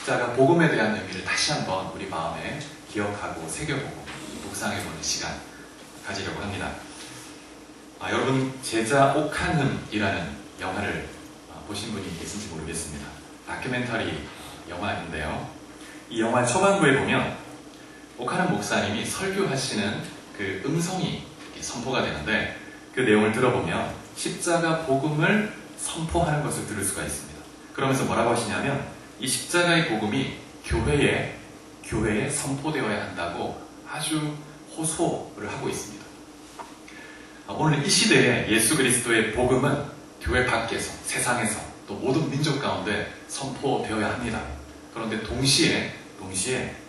십자가 복음에 대한 의미를 다시 한번 우리 마음에 기억하고 새겨보고 묵상해보는 시간 가지려고 합니다. 여러분, 제자 옥한흠이라는 영화를 보신 분이 계신지 모르겠습니다. 다큐멘터리 영화인데요. 이 영화 초반부에 보면 옥한흠 목사님이 설교하시는 그 음성이 선포가 되는데, 그 내용을 들어보면 십자가 복음을 선포하는 것을 들을 수가 있습니다. 그러면서 뭐라고 하시냐면, 이 십자가의 복음이 교회에 선포되어야 한다고 아주 호소를 하고 있습니다. 오늘 이 시대에 예수 그리스도의 복음은 교회 밖에서, 세상에서, 또 모든 민족 가운데 선포되어야 합니다. 그런데 동시에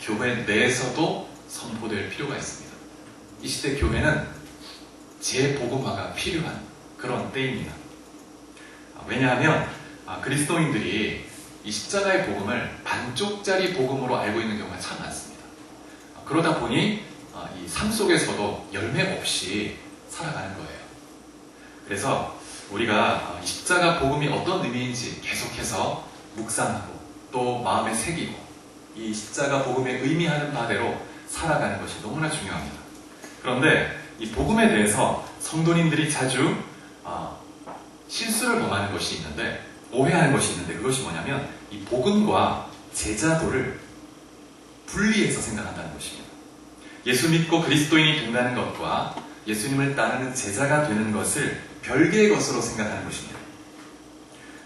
교회 내에서도 선포될 필요가 있습니다. 이 시대 교회는 재복음화가 필요한 그런 때입니다. 왜냐하면 그리스도인들이 이 십자가의 복음을 반쪽짜리 복음으로 알고 있는 경우가 참 많습니다. 그러다 보니 이 삶 속에서도 열매 없이 살아가는 거예요. 그래서 우리가 이 십자가 복음이 어떤 의미인지 계속해서 묵상하고 또 마음에 새기고 이 십자가 복음의 의미하는 바대로 살아가는 것이 너무나 중요합니다. 그런데 이 복음에 대해서 성도님들이 자주 실수를 범하는 것이 있는데, 오해하는 것이 있는데, 그것이 뭐냐면 이 복음과 제자도를 분리해서 생각한다는 것입니다. 예수 믿고 그리스도인이 된다는 것과 예수님을 따르는 제자가 되는 것을 별개의 것으로 생각하는 것입니다.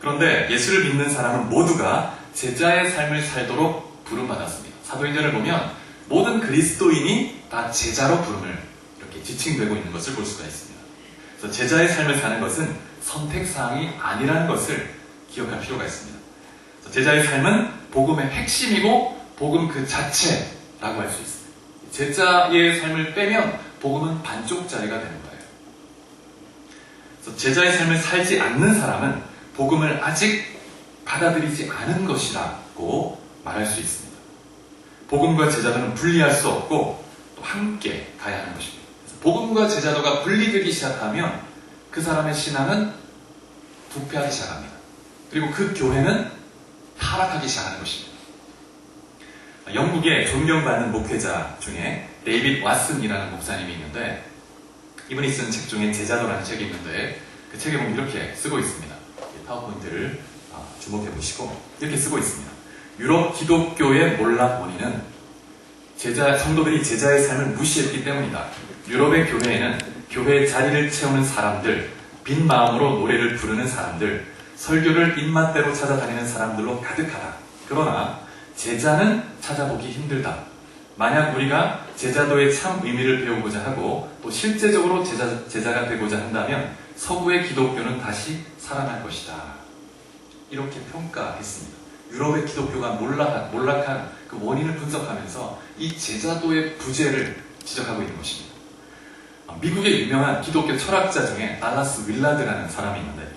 그런데 예수를 믿는 사람은 모두가 제자의 삶을 살도록 부름받았습니다. 사도행전을 보면 모든 그리스도인이 다 제자로 부름을 이렇게 지칭되고 있는 것을 볼 수가 있습니다. 그래서 제자의 삶을 사는 것은 선택사항이 아니라는 것을 기억할 필요가 있습니다. 제자의 삶은 복음의 핵심이고 복음 그 자체라고 할 수 있습니다. 제자의 삶을 빼면 복음은 반쪽짜리가 되는 거예요. 그래서 제자의 삶을 살지 않는 사람은 복음을 아직 받아들이지 않은 것이라고 말할 수 있습니다. 복음과 제자도는 분리할 수 없고 또 함께 가야 하는 것입니다. 그래서 복음과 제자도가 분리되기 시작하면 그 사람의 신앙은 부패하기 시작합니다. 그리고 그 교회는 타락하기 시작하는 것입니다. 영국의 존경받는 목회자 중에 데이빗 왓슨이라는 목사님이 있는데, 이분이 쓴 책 중에 제자도라는 책이 있는데, 그 책에 보면 이렇게 쓰고 있습니다. 파워포인트를 주목해 보시고 이렇게 쓰고 있습니다. 유럽 기독교의 몰락 원인은 성도들이 제자의 삶을 무시했기 때문이다. 유럽의 교회에는 교회의 자리를 채우는 사람들, 빈 마음으로 노래를 부르는 사람들, 설교를 입맛대로 찾아다니는 사람들로 가득하다. 그러나 제자는 찾아보기 힘들다. 만약 우리가 제자도의 참 의미를 배우고자 하고 또 실제적으로 제자가 되고자 한다면 서구의 기독교는 다시 살아날 것이다. 이렇게 평가했습니다. 유럽의 기독교가 몰락한 그 원인을 분석하면서 이 제자도의 부재를 지적하고 있는 것입니다. 미국의 유명한 기독교 철학자 중에 달라스 윌라드라는 사람이 있는데,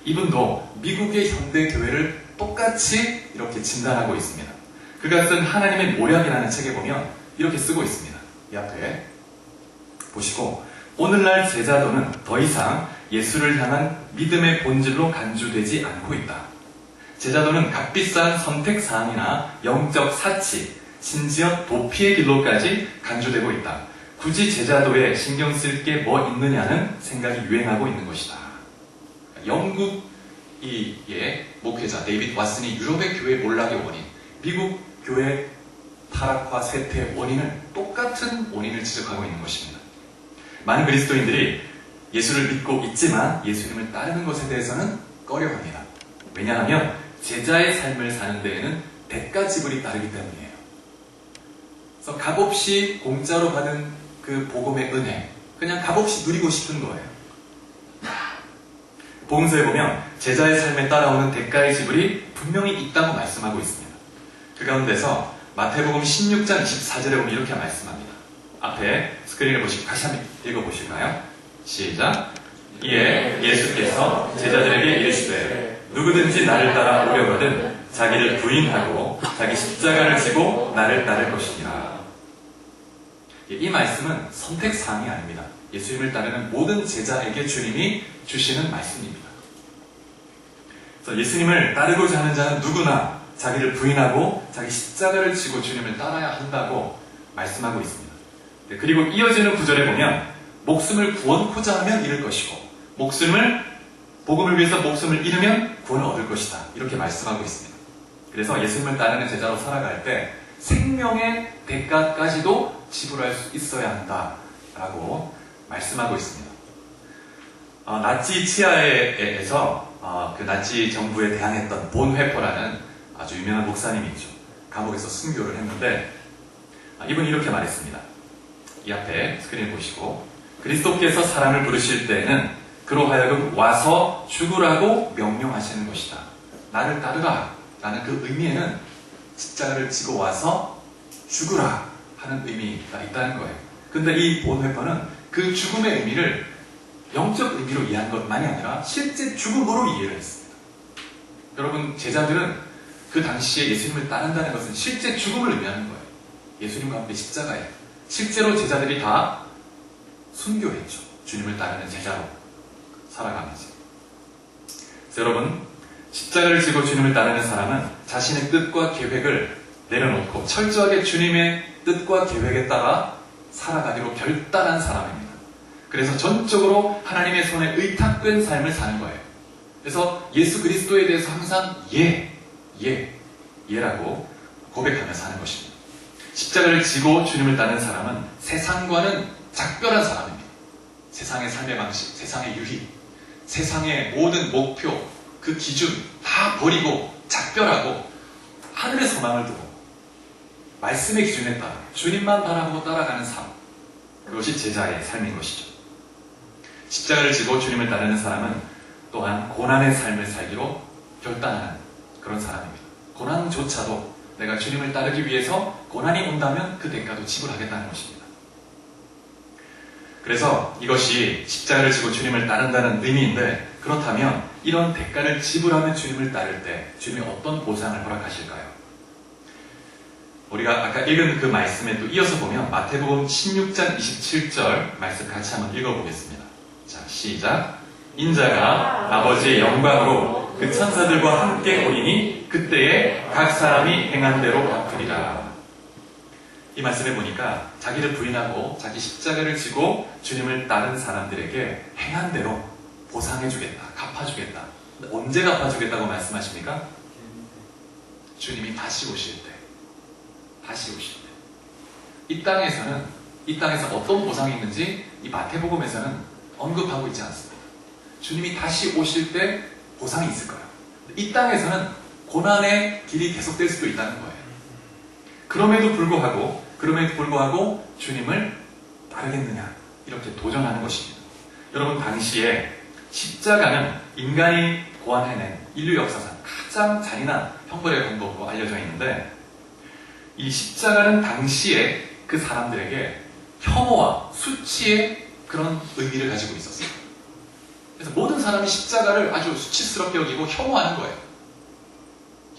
이분도 미국의 현대 교회를 똑같이 이렇게 진단하고 있습니다. 그가 쓴 하나님의 모략이라는 책에 보면 이렇게 쓰고 있습니다. 이 앞에 보시고, 오늘날 제자도는 더 이상 예수를 향한 믿음의 본질로 간주되지 않고 있다. 제자도는 값비싼 선택사항이나 영적 사치, 심지어 도피의 길로까지 간주되고 있다. 굳이 제자도에 신경 쓸 게 뭐 있느냐는 생각이 유행하고 있는 것이다. 영국의 목회자 데이빗 왓슨이 유럽의 교회 몰락의 원인, 미국 교회 타락화 쇠퇴의 원인을 똑같은 원인을 지적하고 있는 것입니다. 많은 그리스도인들이 예수를 믿고 있지만 예수님을 따르는 것에 대해서는 꺼려합니다. 왜냐하면 제자의 삶을 사는 데에는 대가 지불이 따르기 때문이에요. 그래서 값없이 공짜로 받은 그 복음의 은혜, 그냥 값없이 누리고 싶은 거예요. 복음서에 보면 제자의 삶에 따라오는 대가의 지불이 분명히 있다고 말씀하고 있습니다. 그 가운데서 마태복음 16장 24절에 보면 이렇게 말씀합니다. 앞에 스크린을 보시고 다시 한번 읽어보실까요? 시작. 이에 예수께서 제자들에게 이르시되 누구든지 나를 따라 오려거든 자기를 부인하고 자기 십자가를 지고 나를 따를 것이니라. 이 말씀은 선택사항이 아닙니다. 예수님을 따르는 모든 제자에게 주님이 주시는 말씀입니다. 그래서 예수님을 따르고자 하는 자는 누구나 자기를 부인하고 자기 십자가를 지고 주님을 따라야 한다고 말씀하고 있습니다. 네, 그리고 이어지는 구절에 보면 목숨을 구원코자 하면 잃을 것이고 복음을 위해서 목숨을 잃으면 구원을 얻을 것이다. 이렇게 말씀하고 있습니다. 그래서 예수님을 따르는 제자로 살아갈 때 생명의 대가까지도 지불할 수 있어야 한다라고 말씀하고 있습니다. 나치 치하에서 그 나치 정부에 대항했던 본회퍼라는 아주 유명한 목사님이 있죠. 감옥에서 순교를 했는데 이분이 이렇게 말했습니다. 이 앞에 스크린 보시고 그리스도께서 사람을 부르실 때에는 그로 하여금 와서 죽으라고 명령하시는 것이다. 나를 따르라 라는 그 의미에는 십자가를 지고 와서 죽으라 하는 의미가 있다는 거예요. 근데 이 본회퍼는 그 죽음의 의미를 영적 의미로 이해한 것만이 아니라 실제 죽음으로 이해를 했습니다. 여러분, 제자들은 그 당시에 예수님을 따른다는 것은 실제 죽음을 의미하는 거예요. 예수님과 함께 십자가에 실제로 제자들이 다 순교했죠. 주님을 따르는 제자로 살아가면서. 그래서 여러분, 십자가를 지고 주님을 따르는 사람은 자신의 뜻과 계획을 내려놓고 철저하게 주님의 뜻과 계획에 따라 살아가기로 결단한 사람입니다. 그래서 전적으로 하나님의 손에 의탁된 삶을 사는 거예요. 그래서 예수 그리스도에 대해서 항상 예라고 고백하며 사는 것입니다. 십자가를 지고 주님을 따르는 사람은 세상과는 작별한 사람입니다. 세상의 삶의 방식, 세상의 유희, 세상의 모든 목표, 그 기준 다 버리고 작별하고 하늘의 소망을 두고 말씀의 기준에 따라 주님만 바라보고 따라가는 삶, 그것이 제자의 삶인 것이죠. 십자가를 지고 주님을 따르는 사람은 또한 고난의 삶을 살기로 결단하는 그런 사람입니다. 고난조차도 내가 주님을 따르기 위해서 고난이 온다면 그 대가도 지불하겠다는 것입니다. 그래서 이것이 십자가를 지고 주님을 따른다는 의미인데, 그렇다면 이런 대가를 지불하며 주님을 따를 때 주님이 어떤 보상을 허락하실까요? 우리가 아까 읽은 그 말씀에 또 이어서 보면 마태복음 16장 27절 말씀 같이 한번 읽어보겠습니다. 자, 시작. 인자가 아버지의 영광으로 그 천사들과 함께 오리니 그때에 각 사람이 행한 대로 갚으리라. 이 말씀에 보니까 자기를 부인하고 자기 십자가를 지고 주님을 따른 사람들에게 행한 대로 보상해주겠다, 갚아주겠다. 근데 언제 갚아주겠다고 말씀하십니까? 주님이 다시 오실 때. 이 땅에서 어떤 보상이 있는지 이 마태복음에서는 언급하고 있지 않습니다. 주님이 다시 오실 때 보상이 있을 거예요. 이 땅에서는 고난의 길이 계속될 수도 있다는 거예요. 그럼에도 불구하고 주님을 따르겠느냐, 이렇게 도전하는 것입니다. 여러분, 당시에 십자가는 인간이 고안해낸 인류 역사상 가장 잔인한 형벌의 방법으로 알려져 있는데, 이 십자가는 당시에 그 사람들에게 혐오와 수치의 그런 의미를 가지고 있었어요. 그래서 모든 사람이 십자가를 아주 수치스럽게 여기고 혐오하는 거예요.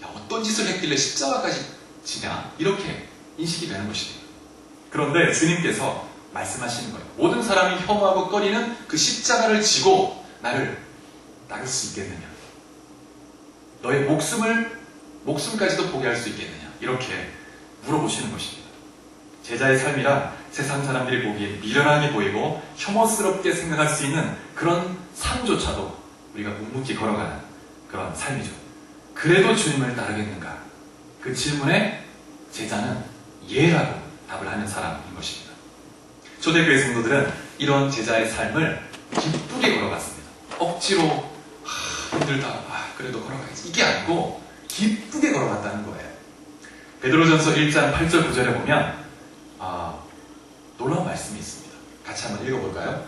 야, 어떤 짓을 했길래 십자가까지 지냐? 이렇게 인식이 되는 것입니다. 그런데 주님께서 말씀하시는 거예요. 모든 사람이 혐오하고 꺼리는 그 십자가를 지고 나를 따를 수 있겠느냐? 너의 목숨까지도 포기할 수 있겠느냐? 이렇게 물어보시는 것입니다. 제자의 삶이란 세상 사람들이 보기에 미련하게 보이고 혐오스럽게 생각할 수 있는 그런 삶조차도 우리가 묵묵히 걸어가는 그런 삶이죠. 그래도 주님을 따르겠는가? 그 질문에 제자는 예라고 답을 하는 사람인 것입니다. 초대교회 성도들은 이런 제자의 삶을 기쁘게 걸어갔습니다. 억지로 힘들다, 그래도 걸어가야지, 이게 아니고 기쁘게 걸어갔다는 거예요. 베드로전서 1장 8절 9절에 보면 놀라운 말씀이 있습니다. 같이 한번 읽어볼까요?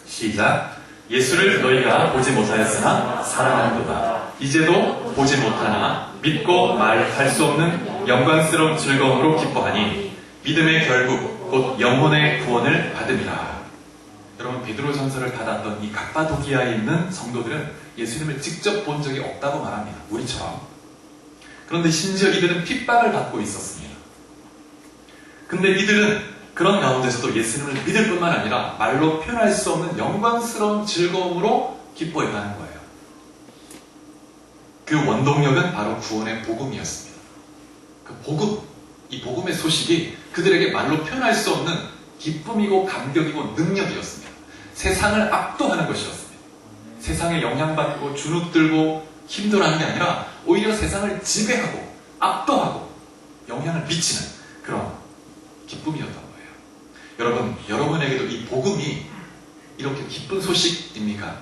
시작. 예수를 너희가 보지 못하였으나 사랑하는도다. 이제도 보지 못하나 믿고 말할 수 없는 영광스러운 즐거움으로 기뻐하니 믿음의 결국 곧 영혼의 구원을 받음이라. 여러분, 베드로전서를 받았던 이 갑바도기아에 있는 성도들은 예수님을 직접 본 적이 없다고 말합니다. 우리처럼. 그런데 심지어 이들은 핍박을 받고 있었습니다. 근데 이들은 그런 가운데서도 예수님을 믿을 뿐만 아니라 말로 표현할 수 없는 영광스러운 즐거움으로 기뻐했다는 거예요. 그 원동력은 바로 구원의 복음이었습니다. 그 복음, 이 복음의 소식이 그들에게 말로 표현할 수 없는 기쁨이고 감격이고 능력이었습니다. 세상을 압도하는 것이었습니다. 세상에 영향받고 주눅들고 힘들어하는 게 아니라 오히려 세상을 지배하고 압도하고 영향을 미치는 그런 기쁨이었던 거예요. 여러분, 여러분에게도 이 복음이 이렇게 기쁜 소식입니까?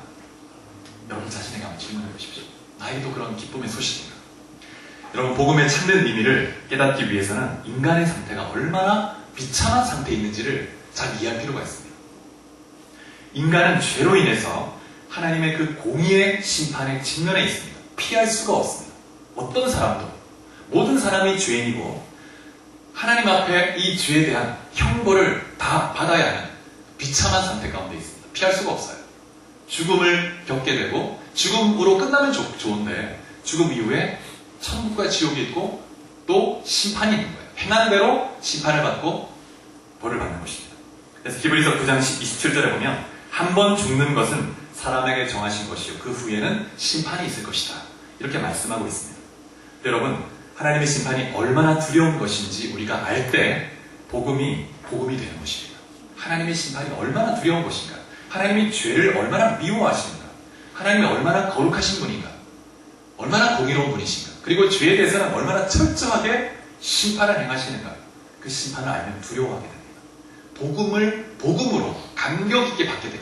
여러분 자신에게 한번 질문해 보십시오. 나에게도 그런 기쁨의 소식인가? 여러분, 복음의 참된 의미를 깨닫기 위해서는 인간의 상태가 얼마나 비참한 상태에 있는지를 잘 이해할 필요가 있습니다. 인간은 죄로 인해서 하나님의 그 공의의 심판에 직면해 있습니다. 피할 수가 없습니다. 어떤 사람도, 모든 사람이 죄인이고 하나님 앞에 이 죄에 대한 형벌을 다 받아야 하는 비참한 상태 가운데 있습니다. 피할 수가 없어요. 죽음을 겪게 되고 죽음으로 끝나면 좋은데 죽음 이후에 천국과 지옥이 있고 또 심판이 있는 거예요. 행한 대로 심판을 받고 벌을 받는 것입니다. 그래서 히브리서 9장 27절에 보면 한 번 죽는 것은 사람에게 정하신 것이요 그 후에는 심판이 있을 것이다. 이렇게 말씀하고 있습니다. 여러분, 하나님의 심판이 얼마나 두려운 것인지 우리가 알 때 복음이 되는 것입니다. 하나님의 심판이 얼마나 두려운 것인가? 하나님이 죄를 얼마나 미워하시는가? 하나님이 얼마나 거룩하신 분인가? 얼마나 공의로운 분이신가? 그리고 죄에 대해서는 얼마나 철저하게 심판을 행하시는가? 그 심판을 알면 두려워하게 됩니다. 복음으로 감격 있게 받게 돼요.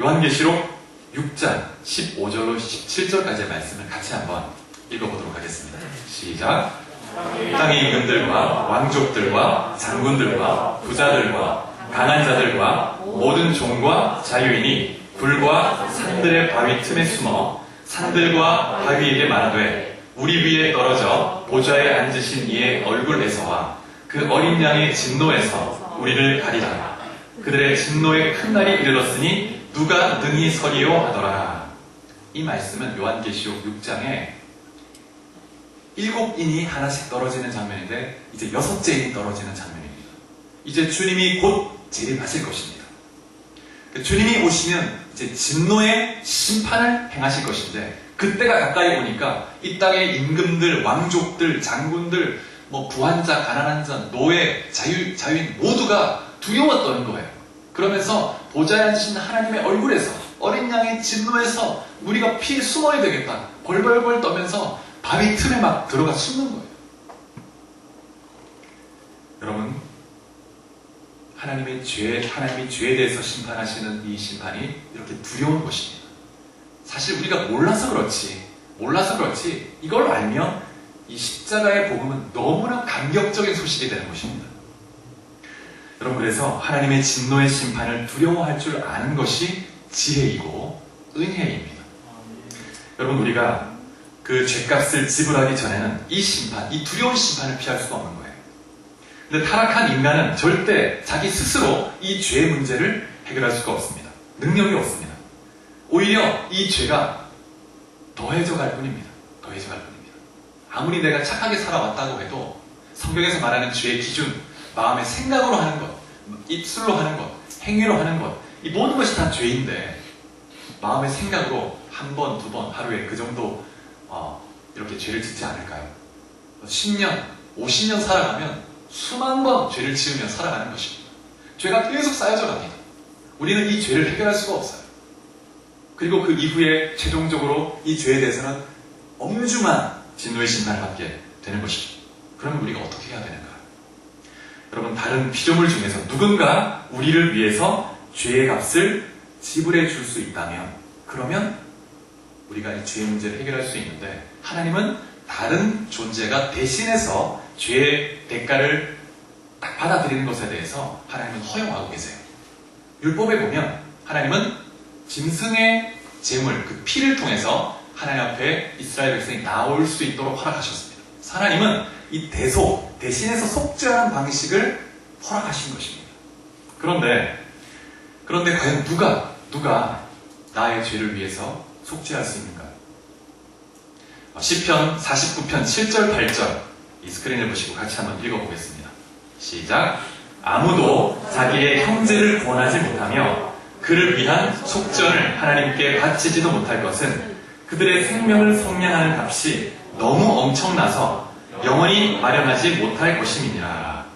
요한계시록 6장 15절로 17절까지의 말씀을 같이 한번 읽어보도록 하겠습니다. 시작. 땅의 임금들과 왕족들과 장군들과 부자들과 강한 자들과 모든 종과 자유인이 굴과 산들의 바위 틈에 숨어 산들과 바위에게 말하되 우리 위에 떨어져 보좌에 앉으신 이의 얼굴에서와 그 어린 양의 진노에서 우리를 가리라. 그들의 진노의 큰 날이 이르렀으니 누가 능히 서리요 하더라. 이 말씀은 요한계시록 6장에 7인이 하나씩 떨어지는 장면인데 이제 6째 인이 떨어지는 장면입니다. 이제 주님이 곧 재림하실 것입니다. 주님이 오시면 이제 진노의 심판을 행하실 것인데 그때가 가까이 오니까 이 땅의 임금들, 왕족들, 장군들, 부한자, 가난한 자, 노예, 자유인 모두가 두려워 떠는 거예요. 그러면서 보좌에 앉으신 하나님의 얼굴에서 어린 양의 진노에서 우리가 피해 숨어야 되겠다. 벌벌벌 떠면서 바위 틈에 막 들어가 숨는 거예요. 여러분, 하나님이 죄에 대해서 심판하시는 이 심판이 이렇게 두려운 것입니다. 사실 우리가 몰라서 그렇지 이걸 알면 이 십자가의 복음은 너무나 감격적인 소식이 되는 것입니다. 여러분, 그래서 하나님의 진노의 심판을 두려워할 줄 아는 것이 지혜이고 은혜입니다. 여러분, 우리가 그 죄값을 지불하기 전에는 이 심판, 이 두려운 심판을 피할 수가 없는 거예요. 근데 타락한 인간은 절대 자기 스스로 이 죄의 문제를 해결할 수가 없습니다. 능력이 없습니다. 오히려 이 죄가 더해져 갈 뿐입니다. 아무리 내가 착하게 살아왔다고 해도 성경에서 말하는 죄의 기준, 마음의 생각으로 하는 것, 입술로 하는 것, 행위로 하는 것, 이 모든 것이 다 죄인데 마음의 생각으로 한 번, 두 번, 하루에 그 정도 이렇게 죄를 짓지 않을까요? 10년, 50년 살아가면 수만 번 죄를 지으며 살아가는 것입니다. 죄가 계속 쌓여져 갑니다. 우리는 이 죄를 해결할 수가 없어요. 그리고 그 이후에 최종적으로 이 죄에 대해서는 엄중한 진노의 심판을 받게 되는 것이죠. 그러면 우리가 어떻게 해야 되는가? 여러분, 다른 피조물 중에서 누군가 우리를 위해서 죄의 값을 지불해 줄 수 있다면 그러면 우리가 이 죄의 문제를 해결할 수 있는데 하나님은 다른 존재가 대신해서 죄의 대가를 딱 받아들이는 것에 대해서 하나님은 허용하고 계세요. 율법에 보면 하나님은 짐승의 제물, 그 피를 통해서 하나님 앞에 이스라엘 백성이 나올 수 있도록 허락하셨습니다. 하나님은 이 대신해서 속죄하는 방식을 허락하신 것입니다. 그런데 과연 누가 나의 죄를 위해서 속죄할 수 있는가? 시편 49편 7절 8절 이 스크린을 보시고 같이 한번 읽어보겠습니다. 시작. 아무도 자기의 형제를 구원하지 못하며 그를 위한 속전을 하나님께 바치지도 못할 것은 그들의 생명을 속량하는 값이 너무 엄청나서 영원히 마련하지 못할 것임이니라.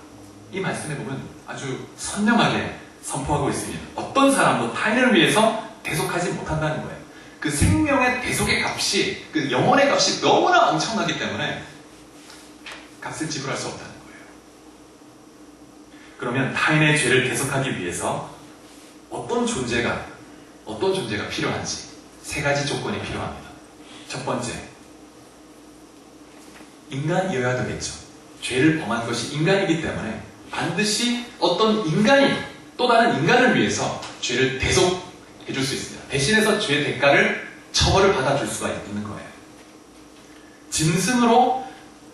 이 말씀에 보면 아주 선명하게 선포하고 있습니다. 어떤 사람도 타인을 위해서 대속하지 못한다는 거예요. 그 생명의 대속의 값이, 그 영혼의 값이 너무나 엄청나기 때문에 값을 지불할 수 없다는 거예요. 그러면 타인의 죄를 대속하기 위해서 어떤 존재가 필요한지 세 가지 조건이 필요합니다. 첫 번째, 인간이어야 되겠죠. 죄를 범한 것이 인간이기 때문에 반드시 어떤 인간이 또 다른 인간을 위해서 죄를 대속해 줄 수 있습니다. 대신해서 죄의 대가를, 처벌을 받아줄 수가 있는 거예요. 짐승으로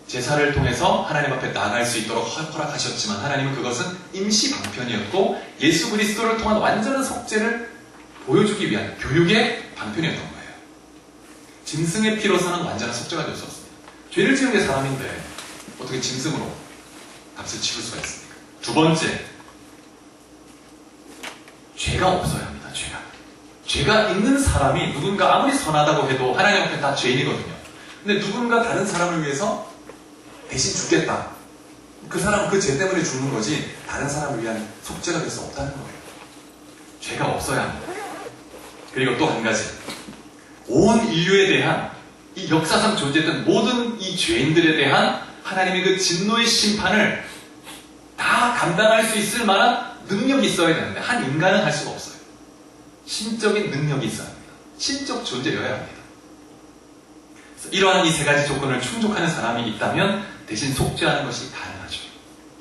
제사를 통해서 하나님 앞에 나아갈 수 있도록 허락하셨지만 하나님은 그것은 임시 방편이었고 예수 그리스도를 통한 완전한 속죄를 보여주기 위한 교육의 방편이었던 거예요. 짐승의 피로서는 완전한 속죄가 될 수 없습니다. 죄를 지은 게 사람인데 어떻게 짐승으로 값을 치를 수가 있습니까? 두 번째, 죄가 없어야 합니다. 죄가 있는 사람이 누군가 아무리 선하다고 해도 하나님 앞에 다 죄인이거든요. 근데 누군가 다른 사람을 위해서 대신 죽겠다. 그 사람은 그 죄 때문에 죽는 거지 다른 사람을 위한 속죄가 될 수 없다는 거예요. 죄가 없어야 합니다. 그리고 또 한 가지, 온 인류에 대한 이 역사상 존재했던 모든 이 죄인들에 대한 하나님의 그 진노의 심판을 다 감당할 수 있을 만한 능력이 있어야 되는데 한 인간은 할 수가 없어요. 신적인 능력이 있어야 합니다. 신적 존재여야 합니다. 이러한 이 세 가지 조건을 충족하는 사람이 있다면 대신 속죄하는 것이 가능하죠.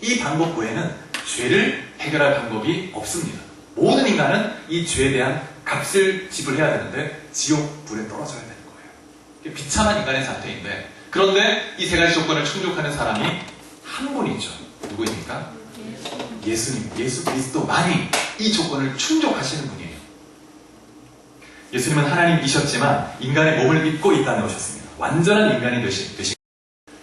이 방법 외에는 죄를 해결할 방법이 없습니다. 모든 인간은 이 죄에 대한 값을 지불해야 되는데 지옥 불에 떨어져야 되는 거예요. 비참한 인간의 상태인데, 그런데 이 세 가지 조건을 충족하는 사람이 한 분 있죠. 누구입니까? 예수님, 예수 그리스도만이 이 조건을 충족하시는 분이에요. 예수님은 하나님이셨지만 인간의 몸을 입고 이 땅에 오셨습니다. 완전한 인간이 되신.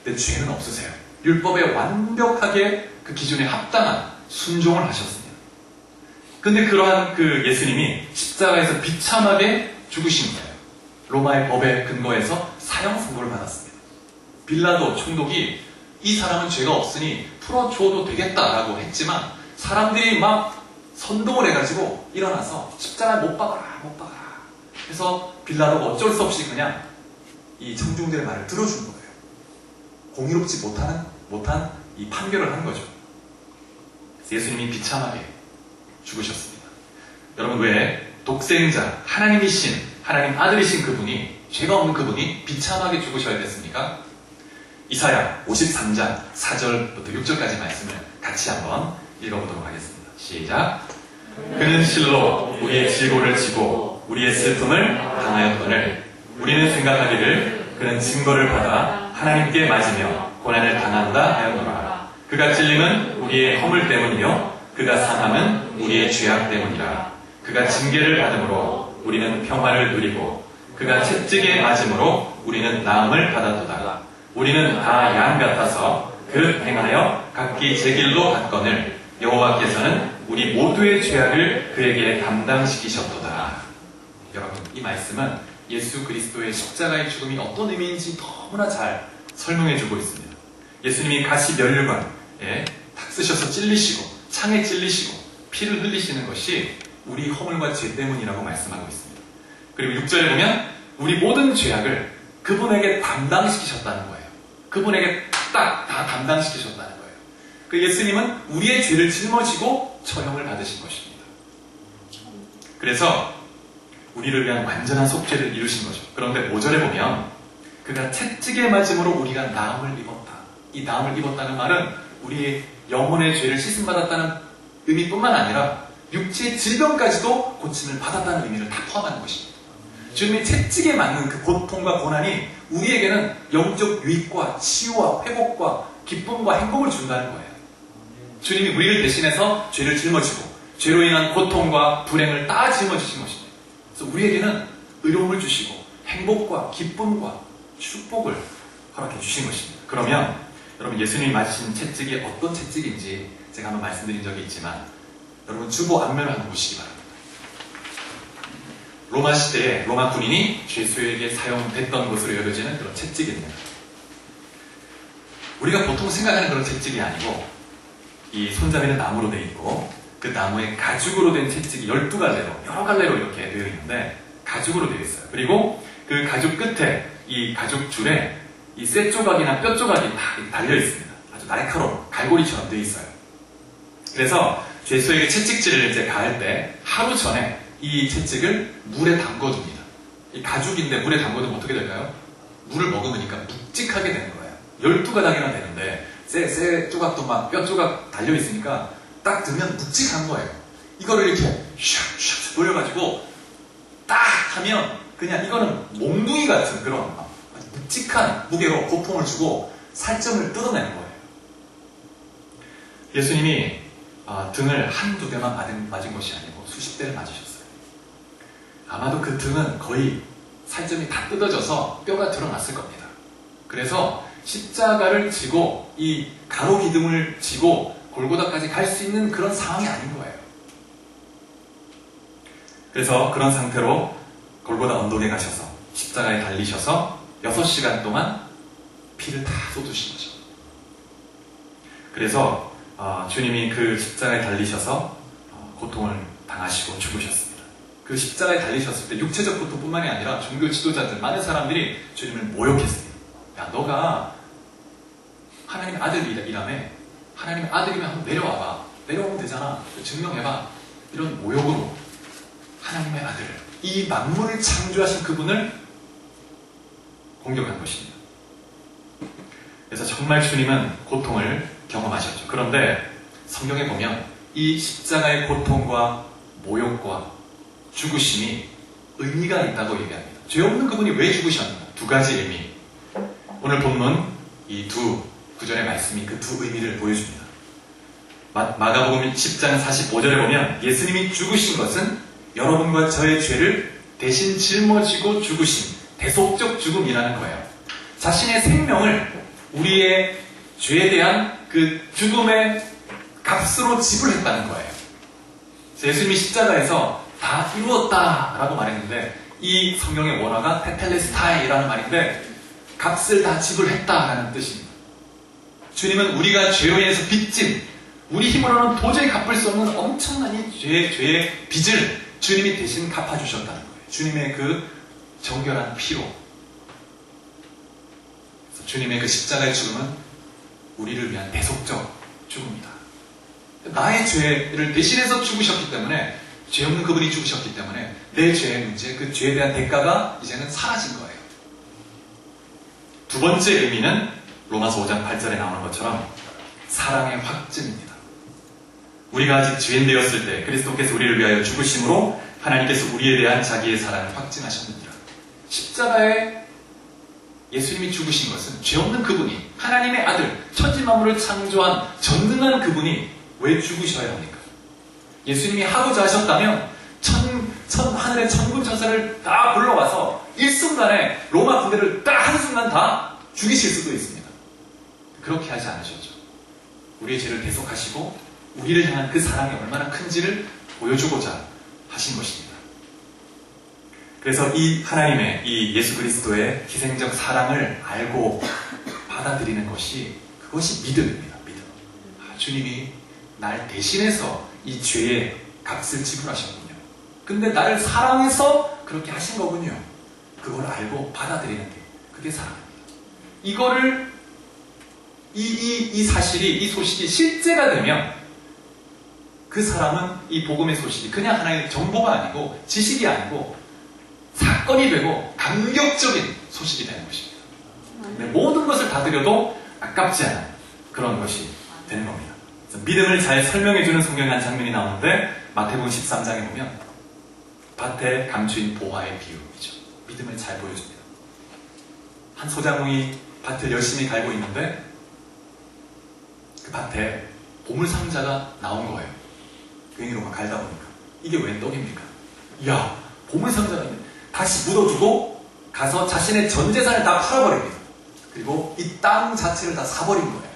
근데 죄는 없으세요. 율법에 완벽하게 그 기준에 합당한 순종을 하셨습니다. 근데 그러한 그 예수님이 십자가에서 비참하게 죽으신 거예요. 로마의 법에 근거해서 사형 선고를 받았습니다. 빌라도 총독이 이 사람은 죄가 없으니 풀어줘도 되겠다라고 했지만 사람들이 막 선동을 해가지고 일어나서 십자가에 못 박아라. 그래서 빌라도가 어쩔 수 없이 그냥 이 청중들의 말을 들어준 거예요. 공의롭지 못한 이 판결을 한 거죠. 그래서 예수님이 비참하게 죽으셨습니다. 여러분, 왜 독생자, 하나님이신, 하나님 아들이신 그분이, 죄가 없는 그분이 비참하게 죽으셔야 됐습니까? 이사야 53장 4절부터 6절까지 말씀을 같이 한번 읽어보도록 하겠습니다. 시작. 그는 실로 우리의 질고를 지고 우리의 슬픔을 당하였거늘 우리는 생각하기를 그는 증거를 받아 하나님께 맞으며 고난을 당한다 하였노라. 그가 찔림은 우리의 허물 때문이요 그가 상함은 우리의 죄악 때문이라. 그가 징계를 받음으로 우리는 평화를 누리고 그가 채찍에 맞음으로 우리는 나음을 받았도다. 우리는 다 양 같아서 그릇 행하여 각기 제 길로 갔거늘 여호와께서는 우리 모두의 죄악을 그에게 담당시키셨도다. 여러분, 이 말씀은 예수 그리스도의 십자가의 죽음이 어떤 의미인지 너무나 잘 설명해주고 있습니다. 예수님이 가시 면류관에 탁 쓰셔서 찔리시고 창에 찔리시고 피를 흘리시는 것이 우리 허물과 죄 때문이라고 말씀하고 있습니다. 그리고 6절에 보면 우리 모든 죄악을 그분에게 담당시키셨다는 거예요. 그분에게 딱 다 담당시키셨다는 거예요. 그 예수님은 우리의 죄를 짊어지고 처형을 받으신 것입니다. 그래서 우리를 위한 완전한 속죄를 이루신 거죠. 그런데 5절에 보면 그가 채찍에 맞음으로 우리가 나음을 입었다. 이 나음을 입었다는 말은 우리의 영혼의 죄를 씻음받았다는 의미뿐만 아니라 육체의 질병까지도 고침을 받았다는 의미를 다 포함하는 것입니다. 주님의 채찍에 맞는 그 고통과 고난이 우리에게는 영적 유익과 치유와 회복과 기쁨과 행복을 준다는 거예요. 주님이 우리를 대신해서 죄를 짊어지고 죄로 인한 고통과 불행을 다 짊어지신 것입니다. 그래서 우리에게는 의로움을 주시고 행복과 기쁨과 축복을 허락해 주신 것입니다. 그러면 여러분, 예수님이 맞으신 채찍이 어떤 채찍인지 제가 한번 말씀드린 적이 있지만 여러분, 주보 앞면을 한번 보시기 바랍니다. 로마 시대에 로마 군인이 죄수에게 사용됐던 것으로 여겨지는 그런 채찍입니다. 우리가 보통 생각하는 그런 채찍이 아니고 이 손잡이는 나무로 되어 있고 그 나무에 가죽으로 된 채찍이 12갈래로 여러 갈래로 이렇게 되어 있는데 가죽으로 되어 있어요. 그리고 그 가죽 끝에 이 가죽 줄에 이 쇠 조각이나 뼈 조각이 다 달려 있습니다. 아주 날카로운 갈고리처럼 되어 있어요. 그래서 죄수에게 채찍질을 이제 가할 때 하루 전에 이 채찍을 물에 담궈둡니다. 이 가죽인데 물에 담궈두면 어떻게 될까요? 물을 머금으니까 묵직하게 되는 거예요. 12가닥이나 되는데 쇠 조각도 막 뼈 조각 달려 있으니까 딱 들면 묵직한 거예요. 이거를 이렇게 슉슉 돌려가지고 딱 하면 그냥 이거는 몽둥이 같은 그런 묵직한 무게로 고통을 주고 살점을 뜯어내는 거예요. 예수님이 등을 한두 대만 맞은 것이 아니고 수십 대를 맞으셨어요. 아마도 그 등은 거의 살점이 다 뜯어져서 뼈가 드러났을 겁니다. 그래서 십자가를 지고 이 가로 기둥을 지고 골고다까지 갈 수 있는 그런 상황이 아닌 거예요. 그래서 그런 상태로 골고다 언덕에 가셔서 십자가에 달리셔서 6시간 동안 피를 다 쏟으신 거죠. 그래서 주님이 그 십자가에 달리셔서 고통을 당하시고 죽으셨습니다. 그 십자가에 달리셨을 때 육체적 고통뿐만이 아니라 종교 지도자들 많은 사람들이 주님을 모욕했습니다. 야, 너가 하나님의 아들이라며 하나님의 아들이면 한번 내려와봐. 내려오면 되잖아. 증명해봐. 이런 모욕으로 하나님의 아들, 이 만물을 창조하신 그분을 공격한 것입니다. 그래서 정말 주님은 고통을 경험하셨죠. 그런데 성경에 보면 이 십자가의 고통과 모욕과 죽으심이 의미가 있다고 얘기합니다. 죄 없는 그분이 왜 죽으셨는가? 두 가지 의미. 오늘 본문 이 두 구절의 말씀이 그 두 의미를 보여줍니다. 마가복음 10장 45절에 보면 예수님이 죽으신 것은 여러분과 저의 죄를 대신 짊어지고 죽으신 대속적 죽음이라는 거예요. 자신의 생명을 우리의 죄에 대한 그 죽음의 값으로 지불했다는 거예요. 예수님이 십자가에서 다 이루었다라고 말했는데 이 성경의 원어가 테텔레스타이라는 말인데 값을 다 지불했다라는 뜻입니다. 주님은 우리가 죄로 인해서 빚진 우리 힘으로는 도저히 갚을 수 없는 엄청난 이 죄의 빚을 주님이 대신 갚아주셨다는 거예요. 주님의 그 정결한 피로. 주님의 그 십자가의 죽음은 우리를 위한 대속적 죽음이다. 나의 죄를 대신해서 죽으셨기 때문에 죄 없는 그분이 죽으셨기 때문에 내 죄의 문제, 그 죄에 대한 대가가 이제는 사라진 거예요. 두 번째 의미는 로마서 5장 8절에 나오는 것처럼 사랑의 확증입니다. 우리가 아직 죄인 되었을 때 그리스도께서 우리를 위하여 죽으심으로 하나님께서 우리에 대한 자기의 사랑을 확증하셨느니라. 십자가에 예수님이 죽으신 것은 죄 없는 그분이 하나님의 아들, 천지만물을 창조한 전능한 그분이 왜 죽으셔야 합니까? 예수님이 하고자 하셨다면 하늘의 천군 천사를 다 불러와서 일순간에 로마 군대를 딱 한순간 다 죽이실 수도 있습니다. 그렇게 하지 않으셨죠. 우리의 죄를 대속하시고 우리를 향한 그 사랑이 얼마나 큰지를 보여주고자 하신 것입니다. 그래서 이 하나님의 이 예수 그리스도의 희생적 사랑을 알고 받아들이는 것이 그것이 믿음입니다. 믿음. 주님이 날 대신해서 이 죄의 값을 지불하셨군요. 근데 나를 사랑해서 그렇게 하신 거군요. 그걸 알고 받아들이는 게 그게 사랑입니다. 이거를 이 사실이, 이 소식이 실제가 되면 그 사람은 이 복음의 소식이 그냥 하나의 정보가 아니고 지식이 아니고 사건이 되고 감격적인 소식이 되는 것입니다. 근데 모든 것을 다 드려도 아깝지 않은 그런 것이 되는 겁니다. 그래서 믿음을 잘 설명해주는 성경의 한 장면이 나오는데 마태복음 13장에 보면 밭에 감추인 보화의 비유이죠. 믿음을 잘 보여줍니다. 한 소장농이 밭을 열심히 갈고 있는데 그 밭에 보물상자가 나온 거예요. 괭이로 막 갈다 보니까 이게 웬 떡입니까? 이야, 보물상자가 있네. 다시 묻어주고 가서 자신의 전 재산을 다 팔아버립니다. 그리고 이 땅 자체를 다 사버린 거예요.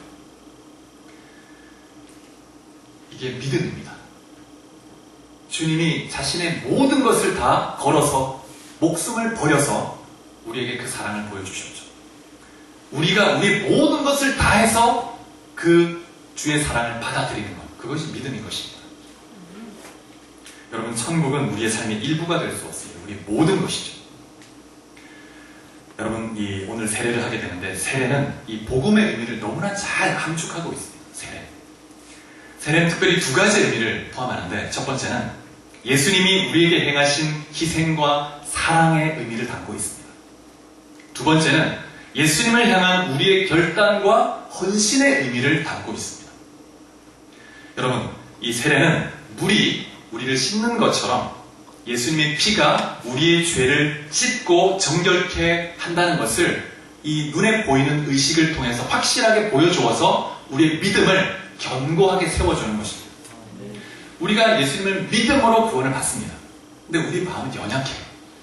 이게 믿음입니다. 주님이 자신의 모든 것을 다 걸어서 목숨을 버려서 우리에게 그 사랑을 보여주셨죠. 우리가 우리 모든 것을 다해서 그 주의 사랑을 받아들이는 것, 그것이 믿음인 것입니다. 여러분, 천국은 우리의 삶의 일부가 될 수 없습니다. 우리 모든 것이죠. 여러분, 오늘 세례를 하게 되는데, 세례는 이 복음의 의미를 너무나 잘 함축하고 있습니다. 세례는 특별히 두 가지 의미를 포함하는데, 첫 번째는 예수님이 우리에게 행하신 희생과 사랑의 의미를 담고 있습니다. 두 번째는 예수님을 향한 우리의 결단과 헌신의 의미를 담고 있습니다. 여러분, 이 세례는 물이 우리를 씻는 것처럼 예수님의 피가 우리의 죄를 씻고 정결케 한다는 것을 이 눈에 보이는 의식을 통해서 확실하게 보여주어서 우리의 믿음을 견고하게 세워주는 것입니다. 우리가 예수님을 믿음으로 구원을 받습니다. 근데 우리 마음은 연약해요.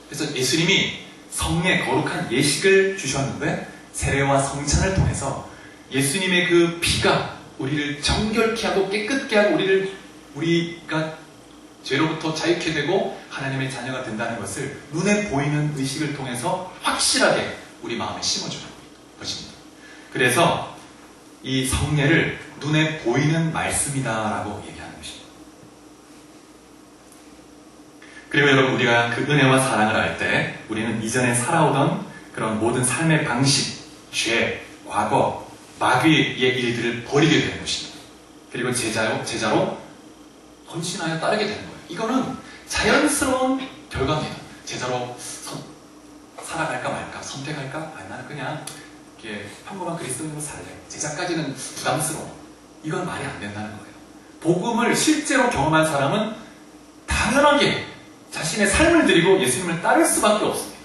그래서 예수님이 성의 거룩한 예식을 주셨는데, 세례와 성찬을 통해서 예수님의 그 피가 우리를 정결케 하고 깨끗게 하고 우리가 죄로부터 자유케 되고 하나님의 자녀가 된다는 것을 눈에 보이는 의식을 통해서 확실하게 우리 마음에 심어주는 것입니다. 그래서 이 성례를 눈에 보이는 말씀이다라고 얘기하는 것입니다. 그리고 여러분, 우리가 그 은혜와 사랑을 알 때 우리는 이전에 살아오던 그런 모든 삶의 방식, 죄, 과거, 마귀의 일들을 버리게 되는 것입니다. 그리고 제자로 헌신하여 따르게 되는 거예요. 이거는 자연스러운 결과입니다. 제자로 살아갈까 말까, 선택할까? 아니, 나는 그냥 이렇게 평범한 그리스도인으로 살래. 제자까지는 부담스러워. 이건 말이 안 된다는 거예요. 복음을 실제로 경험한 사람은 당연하게 자신의 삶을 드리고 예수님을 따를 수밖에 없습니다.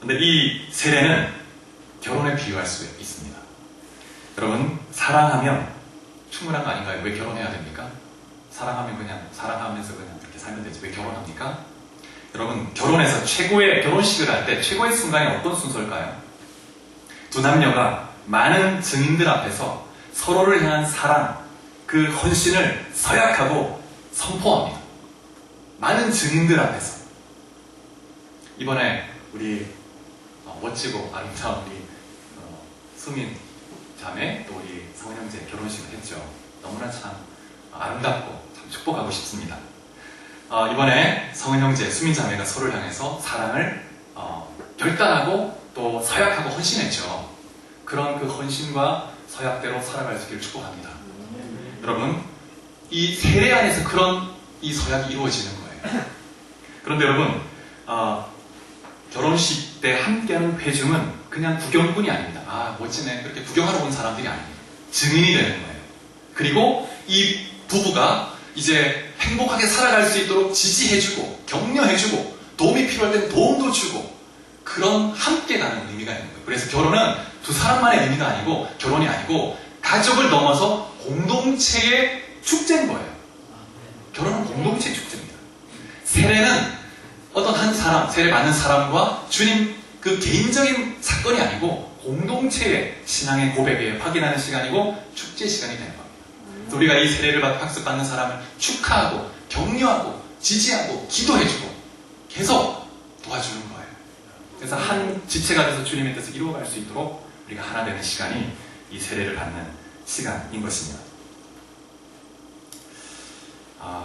그런데 이 세례는 결혼에 비유할 수 있습니다. 여러분, 사랑하면 충분한 거 아닌가요? 왜 결혼해야 됩니까? 사랑하면 그냥 사랑하면서 그냥 그렇게 살면 되지 왜 결혼합니까? 여러분, 결혼해서 최고의 결혼식을 할 때 최고의 순간이 어떤 순서일까요? 두 남녀가 많은 증인들 앞에서 서로를 향한 사랑, 그 헌신을 서약하고 선포합니다. 많은 증인들 앞에서. 이번에 우리 멋지고 아름다운 우리 수민 자매, 또 우리 성은 형제 결혼식을 했죠. 너무나 참 아름답고 참 축복하고 싶습니다. 이번에 성은 형제, 수민 자매가 서로를 향해서 사랑을 결단하고 또 서약하고 헌신했죠. 그런 그 헌신과 서약대로 살아갈 수 있기를 축복합니다. 여러분, 이 세례 안에서 그런 이 서약이 이루어지는 거예요. 그런데 여러분, 결혼식 때 함께하는 회중은 그냥 구경꾼이 아닙니다. 아, 멋지네. 그렇게 구경하러 온 사람들이 아닙니다. 증인이 되는 거예요. 그리고 이 부부가 이제 행복하게 살아갈 수 있도록 지지해주고 격려해주고 도움이 필요할 땐 도움도 주고 그런 함께 가는 의미가 있는 거예요. 그래서 결혼은 두 사람만의 의미가 아니고 결혼이 아니고 가족을 넘어서 공동체의 축제인 거예요. 결혼은 공동체의 축제입니다. 세례는 어떤 한 사람, 세례 받는 사람과 주님 그 개인적인 사건이 아니고 공동체의 신앙의 고백에 확인하는 시간이고 축제 시간이 되는 겁니다. 우리가 이 세례를 학습받는 사람을 축하하고 격려하고 지지하고 기도해주고 계속 도와주는 거예요. 그래서 한 지체가 돼서 주님의 뜻을 이루어갈 수 있도록 우리가 하나 되는 시간이 이 세례를 받는 시간인 것입니다.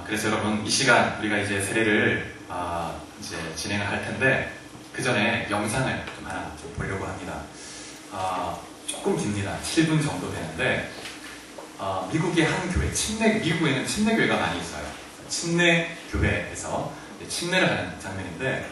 그래서 여러분, 이 시간 우리가 이제 세례를 이제 진행을 할 텐데 그 전에 영상을 좀 하나 좀 보려고 합니다. 조금 깁니다. 7분 정도 되는데 미국의 한 교회, 미국에는 침례교회가 많이 있어요. 침례교회에서 침례를 하는 장면인데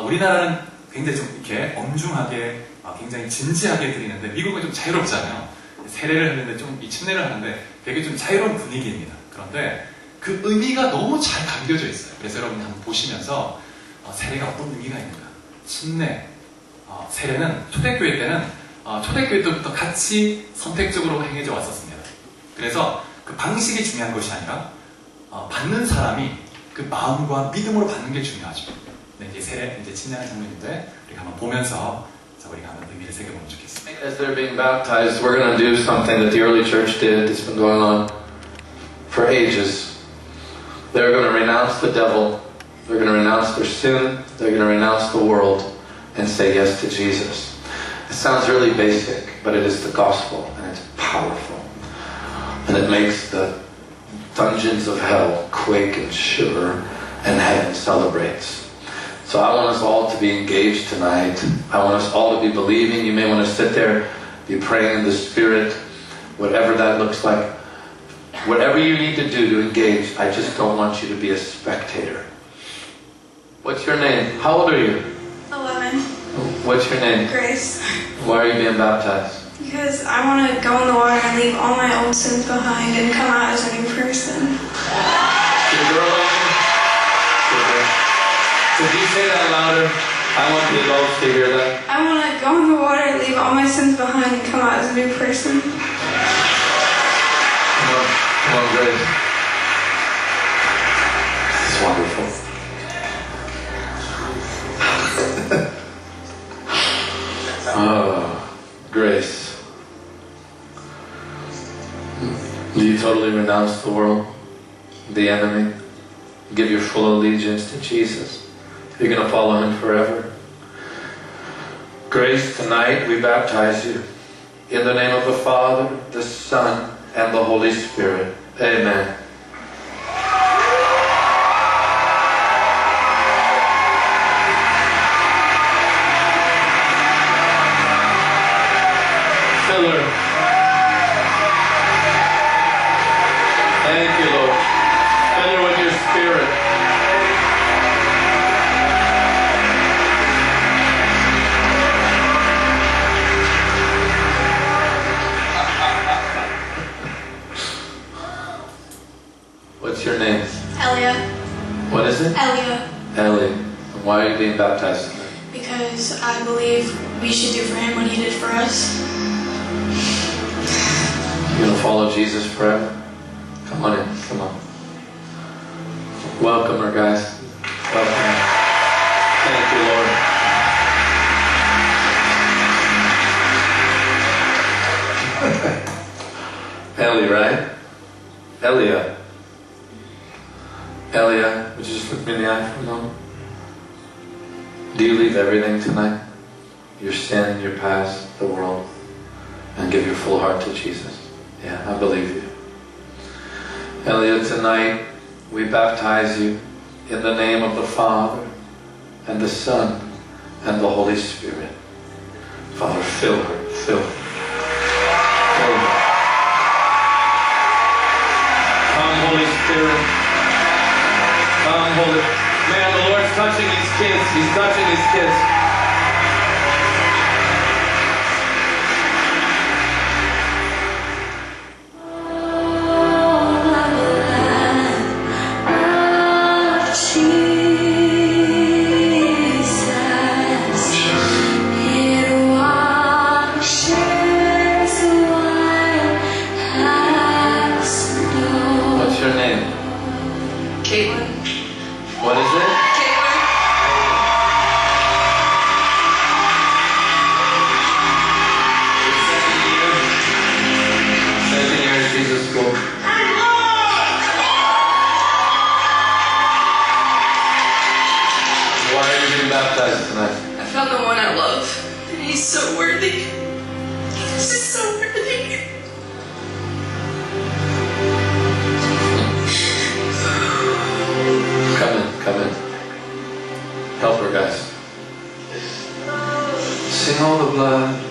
우리나라는 굉장히 좀 이렇게 엄중하게 굉장히 진지하게 드리는데 미국은 좀 자유롭잖아요. 세례를 하는데 좀 이 침례를 하는데 되게 좀 자유로운 분위기입니다. 그런데 그 의미가 너무 잘 담겨져 있어요. 그래서 여러분이 한번 보시면서 세례가 어떤 의미가 있는가. 침례, 세례는 초대교회 때는 초대교회 때부터 같이 선택적으로 행해져 왔었습니다. 그래서 그 방식이 중요한 것이 아니라 받는 사람이 그 마음과 믿음으로 받는 게 중요하죠. 네, 이제 세례, 이제 침례하는 장면인데 우리가 한번 보면서 우리가 한번 의미를 새겨보면 좋겠습니다. As they're being baptized, we're going to do something that the early church did. It's been going on for ages. They're going to renounce the devil. They're going to renounce their sin. They're going to renounce the world and say yes to Jesus. It sounds really basic, but it is the gospel, and it's powerful. And it makes the dungeons of hell quake and shiver, and heaven celebrates. So I want us all to be engaged tonight. I want us all to be believing. You may want to sit there, be praying in the Spirit, whatever that looks like. Whatever you need to do to engage, I just don't want you to be a spectator. What's your name? How old are you? 11. What's your name? Grace. Why are you being baptized? Because I want to go in the water and leave all my old sins behind and come out as a new person. Good girl. Good girl. Could you say that louder? I want the adults to hear that. I want to go in the water, leave all my sins behind, and come out as a new person. Come on, Grace. This is wonderful. Oh, Grace. Do you totally renounce the world, the enemy? Give your full allegiance to Jesus? You're going to follow Him forever? Grace, tonight we baptize you in the name of the Father, the Son, and the Holy Spirit. Amen. Fill her. Thank you, Lord. Fill her with your Spirit. What's your name? Elia. What is it? Elia. Ellie. Why are you being baptized tonight? Because I believe we should do for Him what He did for us. You gonna follow Jesus forever? Come on in. Come on. Welcome her, guys. Welcome her. Thank you, Lord. Ellie, right? Elia. Elia, would you just look me in the eye for a moment? Do you leave everything tonight? Your sin, your past, the world, and give your full heart to Jesus? Yeah, I believe you. Elia, tonight we baptize you in the name of the Father, and the Son, and the Holy Spirit. Father, fill her, fill her. Fill her. Come, Holy Spirit. Come, Holy. Man, the Lord's touching these kids. He's touching these kids. What's your name? Caitlin. What is it? Caitlin. 7 years Jesus school. Why are you being baptized tonight? I found the one I love, and He's so worthy. He's just so worthy. Come in. Help her, guys. Sing all the blood.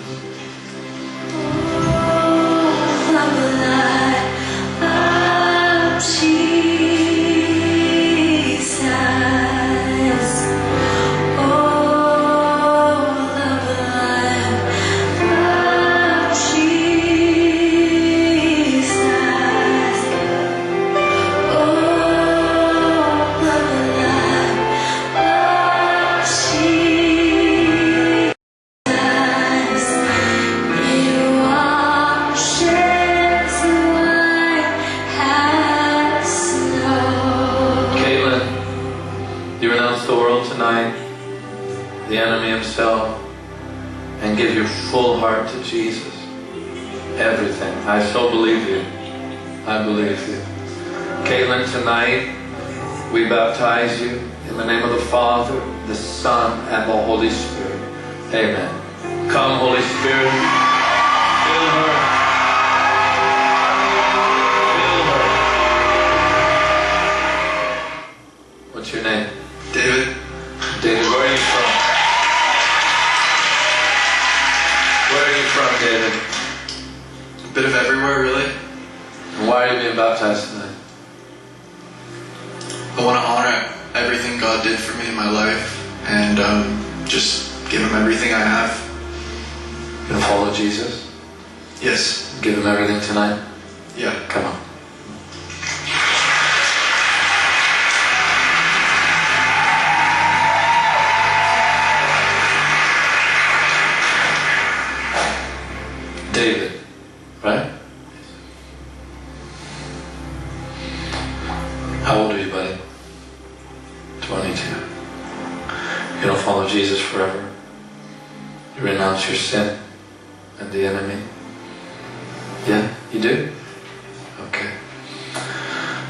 You renounce the world tonight, the enemy himself, and give your full heart to Jesus. Everything. I so believe you. I believe you. Caitlin, tonight, we baptize you in the name of the Father, the Son, and the Holy Spirit. Amen. Come, Holy Spirit, fill her. Fill her. What's your name? David. David, where are you from? Where are you from, David? A bit of everywhere, really. And why are you being baptized tonight? I want to honor everything God did for me in my life and just give Him everything I have. You gonna follow Jesus? Yes. Give Him everything tonight? Yeah. Come on. David, right? How old are you, buddy? 22. You don't follow Jesus forever. You renounce your sin and the enemy. Yeah, you do? Okay.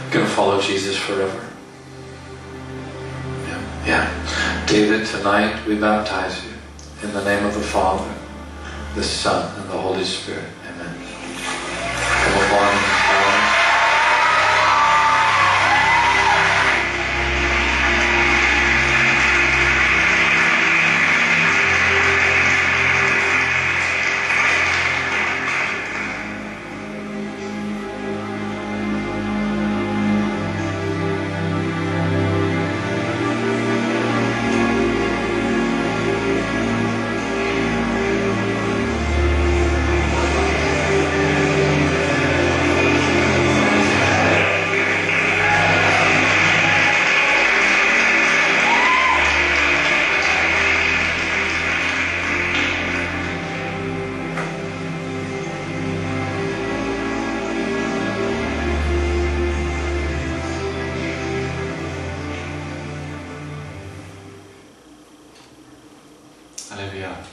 You're gonna follow Jesus forever. Yeah. David, tonight we baptize you in the name of the Father, the Son, and the Holy Spirit. Amen. Come upon him. 할렐루야.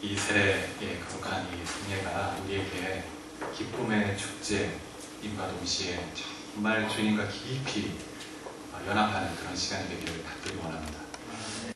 이 세례의 거룩한 이 승예가 우리에게 기쁨의 축제임과 동시에 정말 주님과 깊이 연합하는 그런 시간이 되기를 간절히 원합니다.